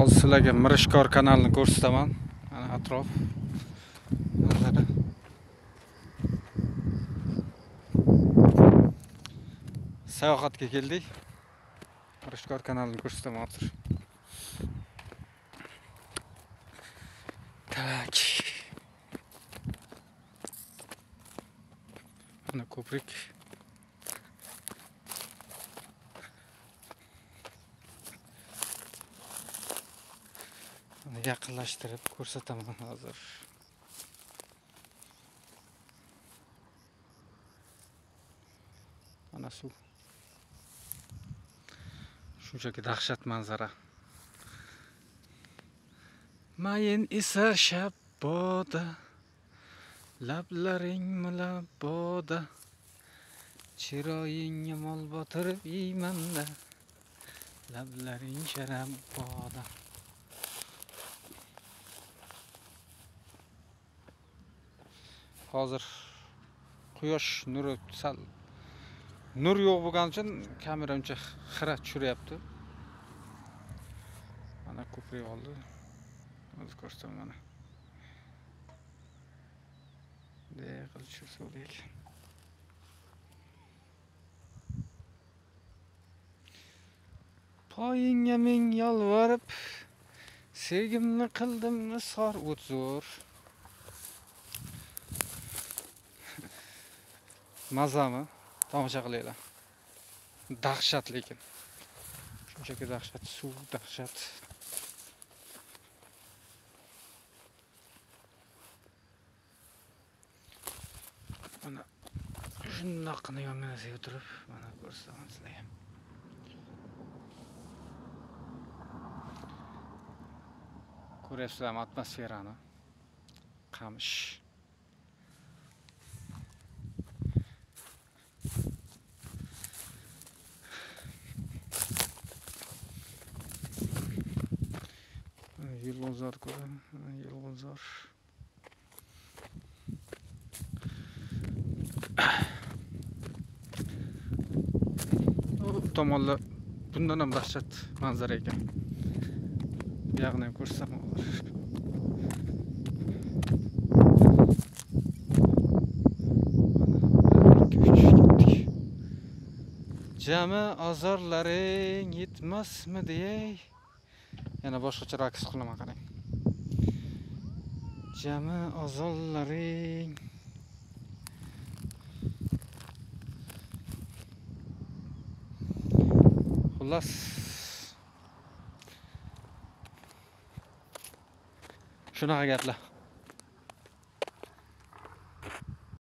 Hozir sizlarga Mirishkor kanalini ko'rsataman. Mana atrof. Manzara. Sayohatga keldik. Mirishkor kanalini ko'rsataman hozir. Tak. Mana ko'prik. Yaqinlashtirib ko'rsataman hozir. Mana suv. Shunchaki dahshat manzara. Mayin esa shabboda, lablaring mulabboda, chiroyingga mol botirib yeymanda, lablaring sharabboda. Hozir quyosh nuri sal nur yo'q bo'lgani uchun kamera uncha xira tushiryapti. Mana ko'prik oldi. Hozir ko'rsataman mana. Bunday qilib tushirsa bo'laylik. Poyingga men yolvorib, sevgimni qildimmi sor o'tzur. Mazami? Tomosha qilinglar. Dahshat lekin. Shunchaki dahshat, suv dahshat. Mana shundoqqina yonginasiga o'tirib, mana ko'rsataman sizlarga. Ko'ryapsizlarmi atmosferani? Qamish. Yulg'izor ko'raman, yulg'izor. Bu tomonlar bundan ham dahshat manzara ekan. Bu yoqni ham ko'rsam olur. Jami azorlaring yetmasmi deyay. Yana boshqacha raks qilaman qarang. Jami azorlaring xullas shunaqa gaplar.